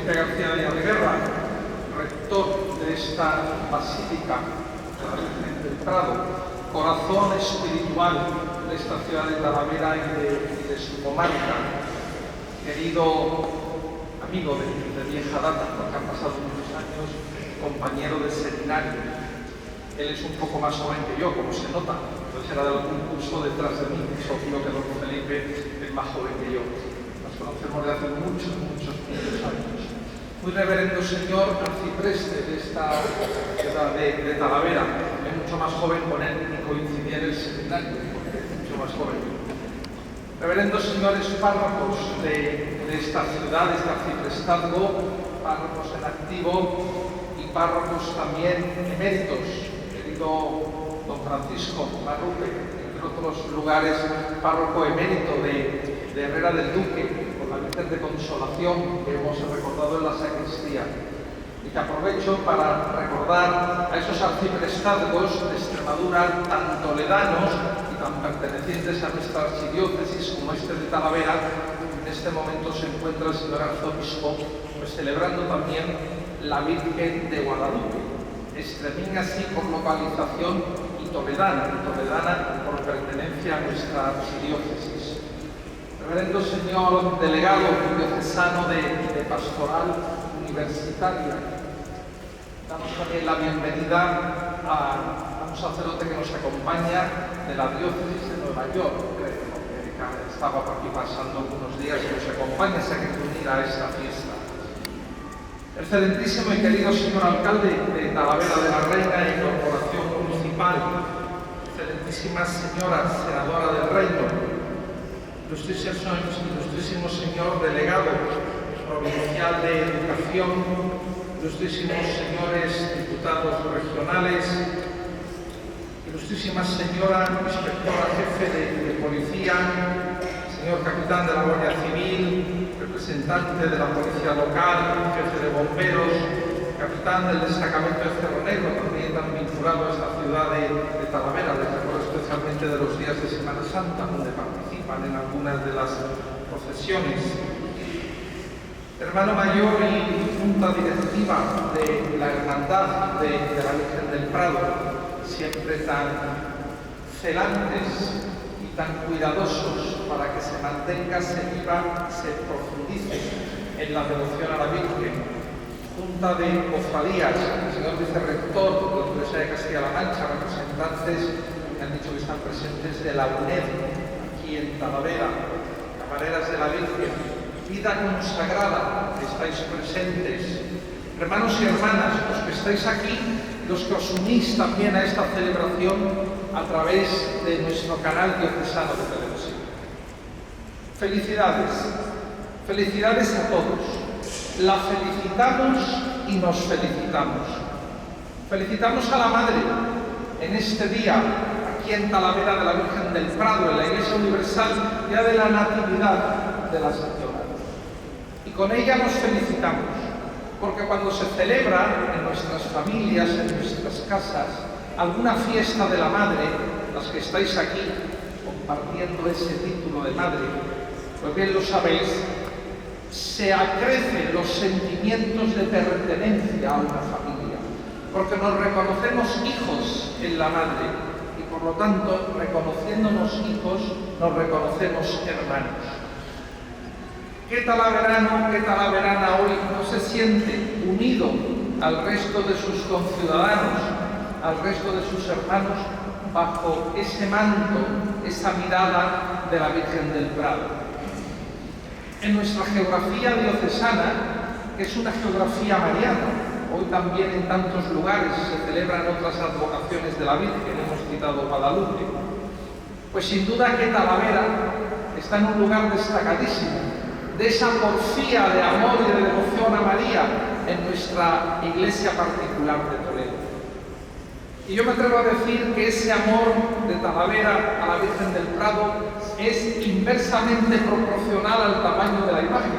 Felipe García de Guerra, rector de esta basílica de la Virgen del Prado, corazón espiritual de esta ciudad de Talavera y de su comarca, querido amigo de vieja data, porque han pasado muchos años, compañero de seminario. Él es un poco más joven que yo, como se nota, entonces era de algún curso detrás de mí, seguro que don Felipe es más joven que yo. Nos conocemos de hace muchos años. Muy reverendo señor arcipreste de esta ciudad de Talavera, es mucho más joven con él y coincidía en el seminario, porque es mucho más joven. Reverendos señores párrocos de esta ciudad, de este arciprestazgo, párrocos en activo y párrocos también eméritos, querido don Francisco Marrupe, entre otros lugares, párroco emérito de Herrera del Duque, con la Virgen de Consolación que hemos recordado en la sacristía. Y que aprovecho para recordar a esos arciprestazgos de Extremadura tan toledanos y tan pertenecientes a nuestra archidiócesis como este de Talavera. En este momento se encuentra el señor arzobispo pues celebrando también la Virgen de Guadalupe, extremín así por localización y toledana por pertenencia a nuestra archidiócesis. Reverendo señor delegado diocesano de Pastoral Universitaria, damos también la bienvenida a un sacerdote que nos acompaña de la diócesis de Nueva York, creo, que estaba por aquí pasando algunos días y nos acompaña, se ha querido unir a esta fiesta. Excelentísimo y querido señor alcalde de Talavera de la Reina y Corporación Municipal, excelentísima señora senadora del Reino, ilustrísimo señor delegado provincial de Educación, ilustrísimos señores diputados regionales, ilustrísima señora inspectora jefe de policía, señor capitán de la Guardia Civil, representante de la policía local, jefe de bomberos, capitán del destacamento de Cerro Negro, también tan vinculado a esta ciudad de Talavera, les recuerdo especialmente de los días de Semana Santa, donde participan en algunas de las procesiones. Hermano mayor y junta directiva de la Hermandad de la Virgen del Prado, siempre tan celantes y tan cuidadosos para que se mantenga, se viva, se profundice en la devoción a la Virgen. Junta de cofradías, el señor vicerrector de la Universidad de Castilla-La Mancha, representantes que han dicho que están presentes de la UNED, aquí en Talavera, camareras de la Virgen, vida consagrada, que estáis presentes, hermanos y hermanas, los que estáis aquí, los que os unís también a esta celebración a través de nuestro canal diocesano de televisión. Felicidades, felicidades a todos. La felicitamos y nos felicitamos. Felicitamos a la Madre en este día, aquí en Talavera de la Virgen del Prado, en la Iglesia Universal, día de la Natividad de la Señora. Y con ella nos felicitamos, porque cuando se celebra en nuestras familias, en nuestras casas, alguna fiesta de la Madre, las que estáis aquí compartiendo ese título de Madre, pues bien lo sabéis, se acrecen los sentimientos de pertenencia a una familia, porque nos reconocemos hijos en la Madre y por lo tanto, reconociéndonos hijos, nos reconocemos hermanos. ¿Qué talaverano, qué talaverana hoy no se siente unido al resto de sus conciudadanos, al resto de sus hermanos, bajo ese manto, esa mirada de la Virgen del Prado? En nuestra geografía diocesana, que es una geografía mariana, hoy también en tantos lugares se celebran otras advocaciones de la Virgen, hemos citado Guadalupe, pues sin duda que Talavera está en un lugar destacadísimo de esa porfía de amor y de devoción a María en nuestra iglesia particular de Toledo. Y yo me atrevo a decir que ese amor de Talavera a la Virgen del Prado es inversamente proporcional al tamaño de la imagen,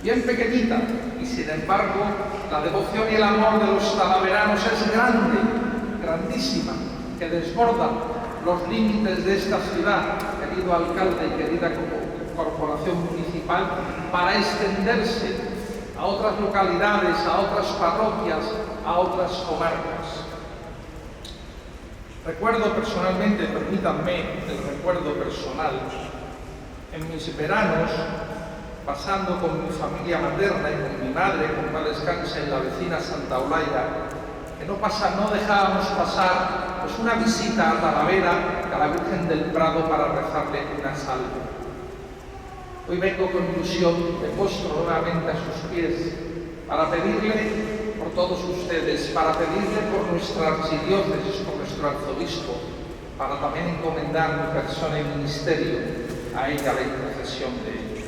bien pequeñita, y sin embargo la devoción y el amor de los talaveranos es grande, grandísima, que desborda los límites de esta ciudad, querido alcalde y querida corporación municipal, para extenderse a otras localidades, a otras parroquias, a otras comarcas. Recuerdo personalmente, permítanme el recuerdo personal, en mis veranos, pasando con mi familia materna y con mi madre, con paz descanse, en la vecina Santa Olaya, que no dejábamos pasar pues una visita a Talavera, a la Virgen del Prado, para rezarle una salve. Hoy vengo con ilusión, me postro nuevamente a sus pies para pedirle por todos ustedes, para pedirle por nuestra archidiócesis, por nuestro arzobispo, para también encomendar mi persona y ministerio a ella, la intercesión de ella.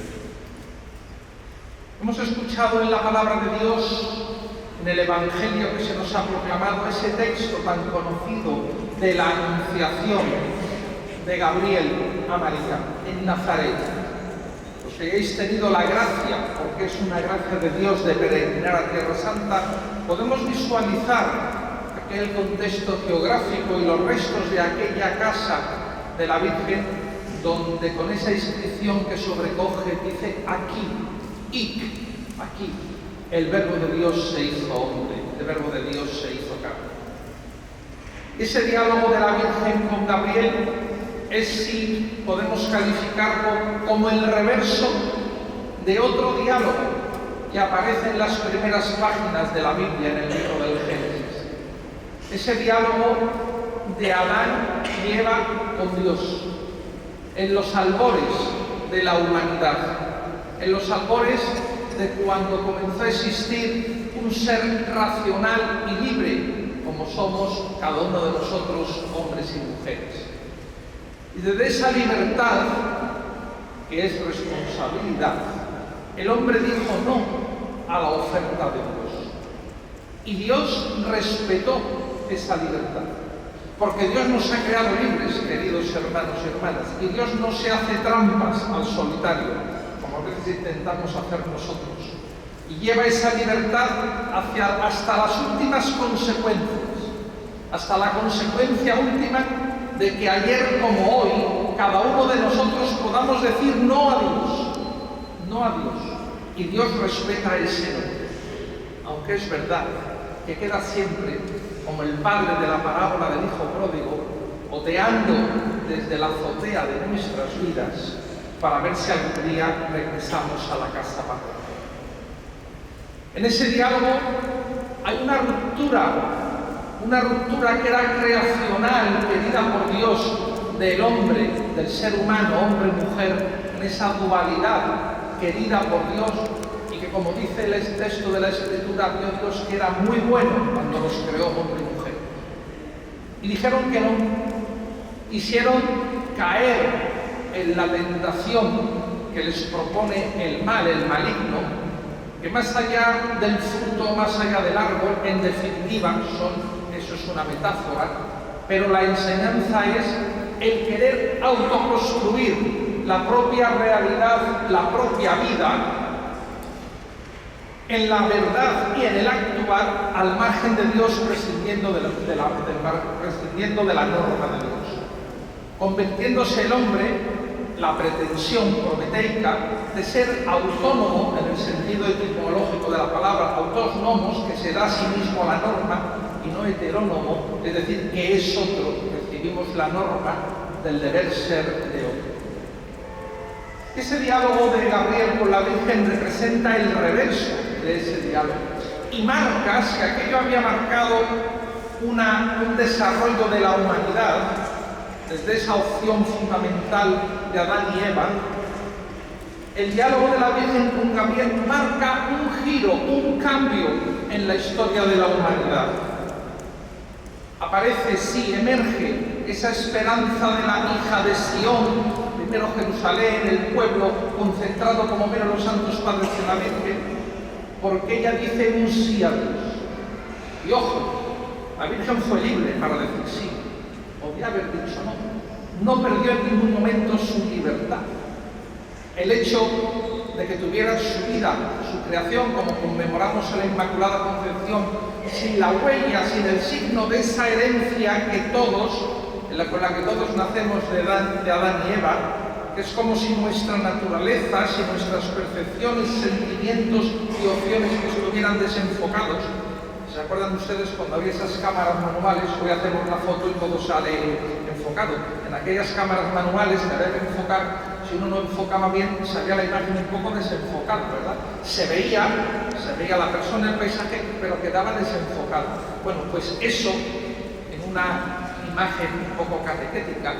Hemos escuchado en la palabra de Dios, en el Evangelio que se nos ha proclamado, ese texto tan conocido de la Anunciación de Gabriel a María en Nazaret. Los que hayáis tenido la gracia, porque es una gracia de Dios, de peregrinar a Tierra Santa, podemos visualizar aquel contexto geográfico y los restos de aquella casa de la Virgen, donde con esa inscripción que sobrecoge dice aquí, aquí, el Verbo de Dios se hizo hombre, el Verbo de Dios se hizo carne. Ese diálogo de la Virgen con Gabriel es, si podemos calificarlo, como el reverso de otro diálogo que aparece en las primeras páginas de la Biblia, en el libro del Génesis. Ese diálogo de Adán y Eva con Dios, en los albores de la humanidad, en los albores de cuando comenzó a existir un ser racional y libre, como somos cada uno de nosotros, hombres y mujeres. Y desde esa libertad, que es responsabilidad, el hombre dijo no a la oferta de Dios. Y Dios respetó esa libertad, porque Dios nos ha creado libres, queridos hermanos y hermanas, y Dios no se hace trampas al solitario, como a veces intentamos hacer nosotros, y lleva esa libertad hasta las últimas consecuencias, hasta la consecuencia última de que ayer como hoy, cada uno de nosotros podamos decir no a Dios, no a Dios, y Dios respeta ese no, aunque es verdad que queda siempre como el padre de la parábola del hijo pródigo, oteando desde la azotea de nuestras vidas para ver si algún día regresamos a la casa paterna. En ese diálogo hay una ruptura que era creacional, querida por Dios, del hombre, del ser humano, hombre-mujer, en esa dualidad querida por Dios, y que, como dice el texto de la Escritura, vio Dios que era muy bueno cuando los creó hombre y mujer. Y dijeron que no, quisieron caer en la tentación que les propone el mal, el maligno, que más allá del fruto, más allá del árbol, en definitiva, eso es una metáfora, pero la enseñanza es el querer autoconstruir la propia realidad, la propia vida, en la verdad y en el actuar al margen de Dios, prescindiendo de la norma de Dios, convirtiéndose el hombre, la pretensión prometeica de ser autónomo en el sentido etimológico de la palabra, autónomos, que se da a sí mismo la norma, y no heterónomo, es decir, que es otro, recibimos la norma del deber ser de otro. Ese diálogo de Gabriel con la Virgen representa el reverso de ese diálogo y marca, si aquello había marcado un desarrollo de la humanidad desde esa opción fundamental de Adán y Eva, el diálogo de la Virgen con Gabriel marca un giro, un cambio en la historia de la humanidad. Aparece, sí, emerge esa esperanza de la hija de Sión, primero Jerusalén, el pueblo concentrado como ven los santos padres de la Virgen, porque ella dice un sí a Dios. Y ojo, la Virgen fue libre para decir sí, podía haber dicho no, no perdió en ningún momento su libertad. El hecho de que tuviera su vida, su creación, como conmemoramos en la Inmaculada Concepción, sin la huella, sin el signo de esa herencia que todos, con la que todos nacemos de Adán y Eva, que es como si nuestra naturaleza, si nuestras percepciones, sentimientos y opciones estuvieran desenfocados. ¿Se acuerdan ustedes cuando había esas cámaras manuales? Hoy hacemos la foto y todo sale enfocado. En aquellas cámaras manuales que había que enfocar, si uno no enfocaba bien, salía la imagen un poco desenfocada, ¿verdad? Se veía la persona, el paisaje, pero quedaba desenfocado. Bueno, pues eso, en una imagen un poco catequética,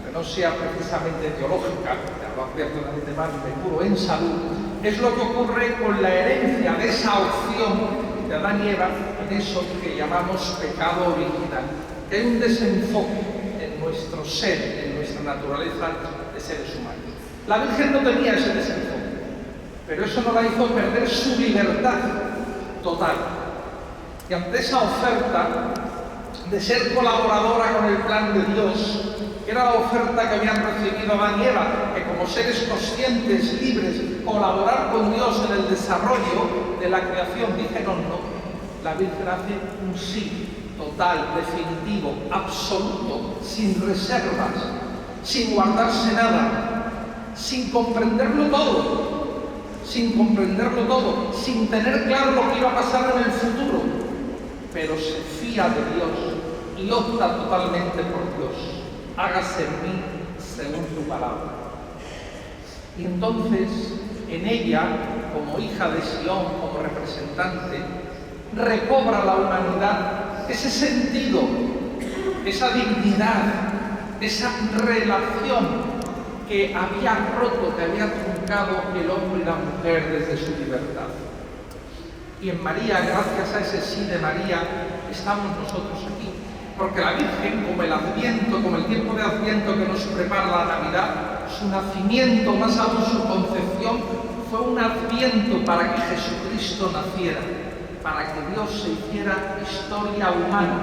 que no sea precisamente teológica, que lo advierto de más de puro en salud, es lo que ocurre con la herencia de esa opción de Adán y Eva en eso que llamamos pecado original, que hay un desenfoque en nuestro ser, en nuestra naturaleza de seres humanos. La Virgen no tenía ese desenfoque, pero eso no la hizo perder su libertad total. Y ante esa oferta de ser colaboradora con el plan de Dios, que era la oferta que habían recibido Adán y Eva, que como seres conscientes, libres, colaborar con Dios en el desarrollo de la creación, dijeron no. La Virgen hace un sí total, definitivo, absoluto, sin reservas, sin guardarse nada, sin comprenderlo todo, sin tener claro lo que iba a pasar en el futuro, pero se fía de Dios y opta totalmente por Dios. Hágase en mí según tu palabra. Y entonces, en ella, como hija de Sión, como representante, recobra la humanidad ese sentido, esa dignidad, esa relación que había roto, que había truncado el hombre y la mujer desde su libertad. Y en María, gracias a ese sí de María, estamos nosotros aquí. Porque la Virgen, como el Adviento, como el tiempo de Adviento que nos prepara la Navidad, su nacimiento, más aún su concepción, fue un Adviento para que Jesucristo naciera, para que Dios se hiciera historia humana,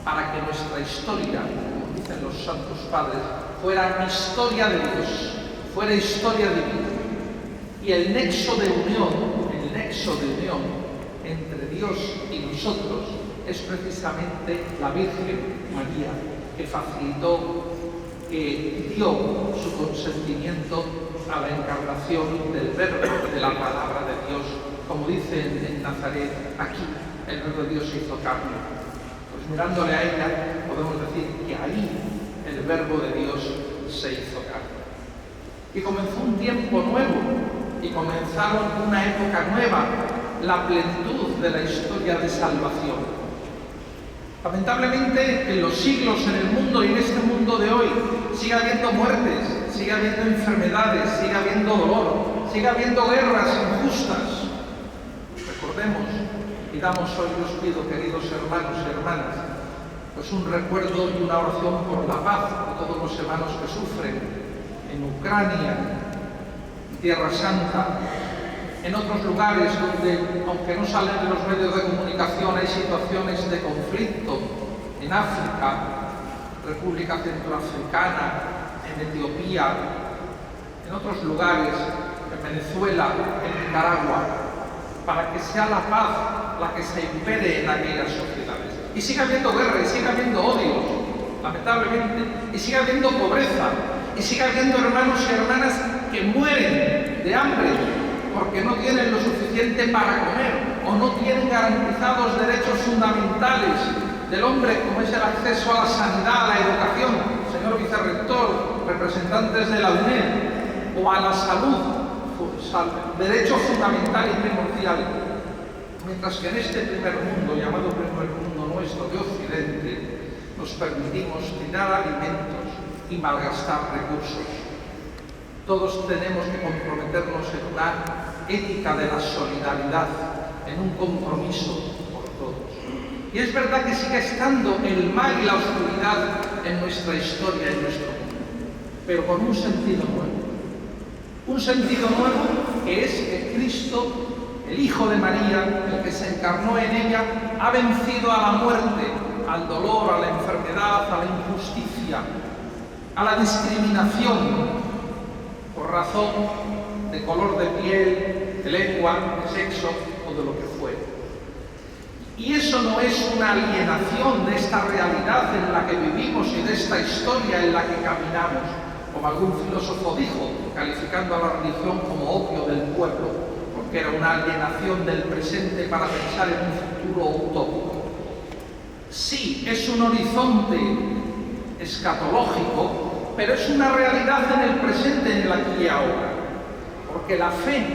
para que nuestra historia, como dicen los santos padres, fuera historia de Dios, fuera historia divina. Y el nexo de unión entre Dios y nosotros es precisamente la Virgen María, que facilitó, que dio su consentimiento a la encarnación del Verbo, de la palabra de Dios, como dice en Nazaret, aquí el Verbo de Dios se hizo carne. Pues mirándole a ella podemos decir que ahí el Verbo de Dios se hizo carne. Y comenzó un tiempo nuevo, y comenzaron una época nueva, la plenitud de la historia de salvación. Lamentablemente, en los siglos, en el mundo y en este mundo de hoy, sigue habiendo muertes, sigue habiendo enfermedades, sigue habiendo dolor, sigue habiendo guerras injustas. Recordemos, y damos hoy, os pido, queridos hermanos y hermanas, pues un recuerdo y una oración por la paz de todos los hermanos que sufren en Ucrania, Tierra Santa, en otros lugares donde, aunque no salen de los medios de comunicación, hay situaciones de conflicto, en África, República Centroafricana, en Etiopía, en otros lugares, en Venezuela, en Nicaragua, para que sea la paz la que se impere en aquellas sociedades. Y sigue habiendo guerra, y sigue habiendo odio, lamentablemente, y sigue habiendo pobreza, y sigue habiendo hermanos y hermanas que mueren de hambre porque no tienen lo suficiente para comer o no tienen garantizados derechos fundamentales del hombre, como es el acceso a la sanidad, a la educación, señor vicerrector, representantes de la UNED, o a la salud, derecho fundamental y primordial. Mientras que en este primer mundo, llamado primer mundo nuestro de Occidente, nos permitimos tirar alimentos y malgastar recursos. Todos tenemos que comprometernos en una ética de la solidaridad, en un compromiso por todos. Y es verdad que sigue estando el mal y la oscuridad en nuestra historia, en nuestro mundo, pero con un sentido nuevo. Un sentido nuevo que es que Cristo, el Hijo de María, el que se encarnó en ella, ha vencido a la muerte, al dolor, a la enfermedad, a la injusticia, a la discriminación por razón de color de piel, de lengua, de sexo o de lo que fuera. Y eso no es una alienación de esta realidad en la que vivimos y de esta historia en la que caminamos. como algún filósofo dijo, calificando a la religión como opio del pueblo, porque era una alienación del presente para pensar en un futuro utópico. Sí, es un horizonte escatológico, pero es una realidad en el presente, en el aquí y ahora, porque la fe,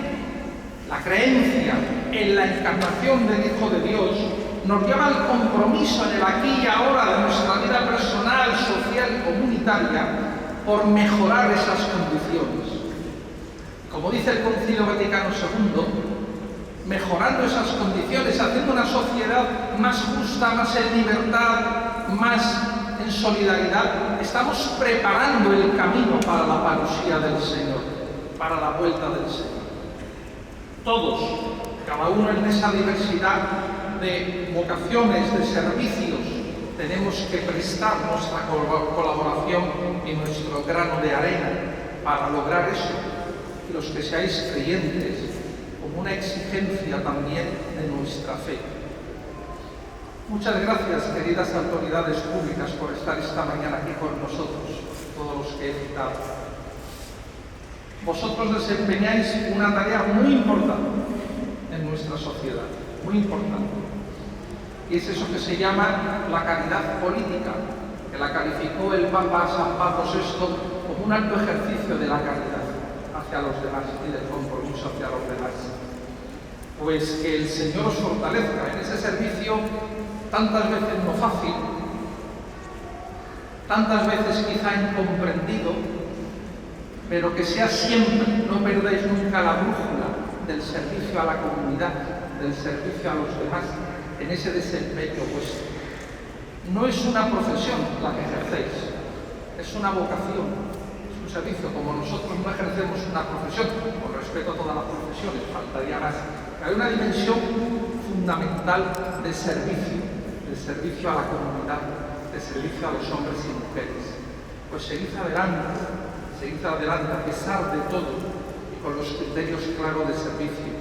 la creencia en la encarnación del Hijo de Dios nos lleva al compromiso en el aquí y ahora de nuestra vida personal, social y comunitaria por mejorar esas condiciones. Como dice el Concilio Vaticano II, mejorando esas condiciones, haciendo una sociedad más justa, más en libertad, más en solidaridad, estamos preparando el camino para la parusía del Señor, para la vuelta del Señor. Todos, cada uno en esa diversidad de vocaciones, de servicios, tenemos que prestar nuestra colaboración y nuestro grano de arena para lograr eso. Y los que seáis creyentes, como una exigencia también de nuestra fe. Muchas gracias, queridas autoridades públicas, por estar esta mañana aquí con nosotros, todos los que he citado. Vosotros desempeñáis una tarea muy importante en nuestra sociedad, muy importante. Y es eso que se llama la caridad política, que la calificó el Papa San Pablo VI como un alto ejercicio de la caridad hacia los demás y del compromiso hacia los demás. Pues que el Señor os fortalezca en ese servicio tantas veces no fácil, tantas veces quizá incomprendido, pero que sea siempre, no perdáis nunca la brújula del servicio a la comunidad, del servicio a los demás, en ese desempeño vuestro. No es una profesión la que ejercéis, es una vocación, es un servicio. Como nosotros no ejercemos una profesión, con respeto a todas las profesiones, faltaría más. Hay una dimensión fundamental de servicio a la comunidad, de servicio a los hombres y mujeres. Pues seguid adelante a pesar de todo y con los criterios claros de servicio.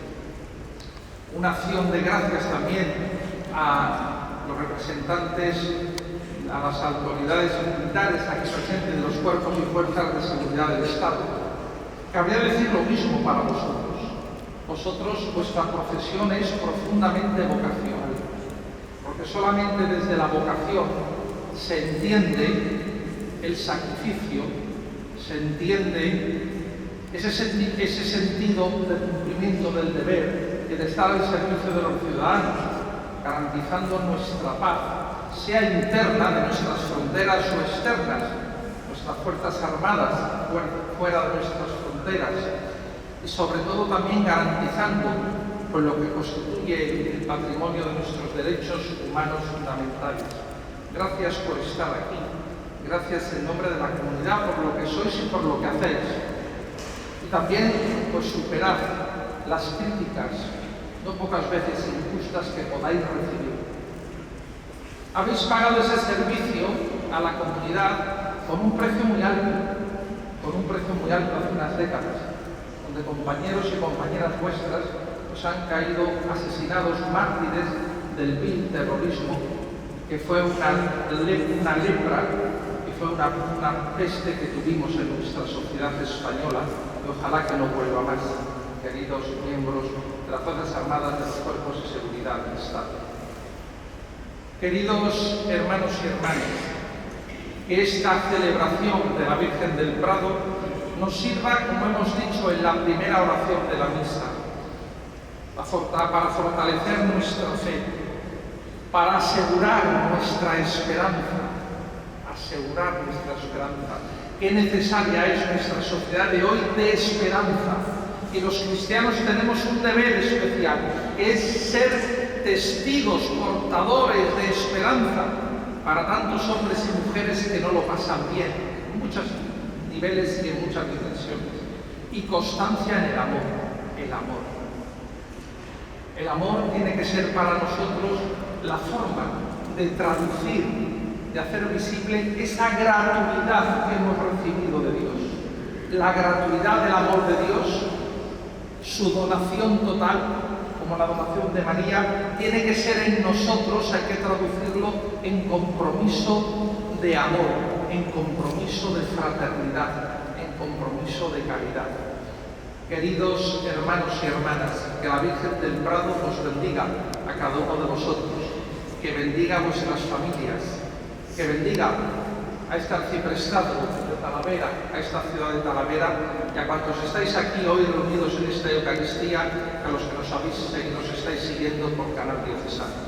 Una acción de gracias también a los representantes, a las autoridades militares aquí presentes de los cuerpos y fuerzas de seguridad del Estado. Cabría decir lo mismo para vosotros. Vosotros, vuestra profesión es profundamente vocacional, porque solamente desde la vocación se entiende el sacrificio, se entiende ese sentido de cumplimiento del deber y de estar al servicio de los ciudadanos, garantizando nuestra paz, sea interna de nuestras fronteras o externas, nuestras fuerzas armadas fuera de nuestras fronteras, y sobre todo también garantizando pues, lo que constituye el patrimonio de nuestros derechos humanos fundamentales. Gracias por estar aquí. Gracias en nombre de la comunidad por lo que sois y por lo que hacéis. Y también pues superad las críticas, no pocas veces injustas, que podáis recibir. Habéis pagado ese servicio a la comunidad con un precio muy alto hace unas décadas, donde compañeros y compañeras vuestras pues, han caído asesinados mártires del vil terrorismo, que fue una lepra, fue una peste que tuvimos en nuestra sociedad española, y ojalá que no vuelva más, queridos miembros de las Fuerzas Armadas, de los cuerpos de seguridad del Estado. Queridos hermanos y hermanas, que esta celebración de la Virgen del Prado nos sirva, como hemos dicho en la primera oración de la misa, para fortalecer nuestra fe, para asegurar nuestra esperanza. Qué necesaria es nuestra sociedad de hoy de esperanza. Y los cristianos tenemos un deber especial, que es ser testigos, portadores de esperanza para tantos hombres y mujeres que no lo pasan bien, en muchos niveles y en muchas dimensiones. Y constancia en el amor. El amor tiene que ser para nosotros la forma de traducir, de hacer visible esa gratuidad que hemos recibido de Dios. La gratuidad del amor de Dios, su donación total, como la donación de María, tiene que ser en nosotros, hay que traducirlo en compromiso de amor, en compromiso de fraternidad, compromiso de caridad. Queridos hermanos y hermanas, que la Virgen del Prado os bendiga a cada uno de vosotros, que bendiga a vuestras familias, que bendiga a este arciprestado de Talavera, a esta ciudad de Talavera, y a cuantos estáis aquí hoy reunidos en esta Eucaristía, a los que nos estáis siguiendo por Canal Diocesano.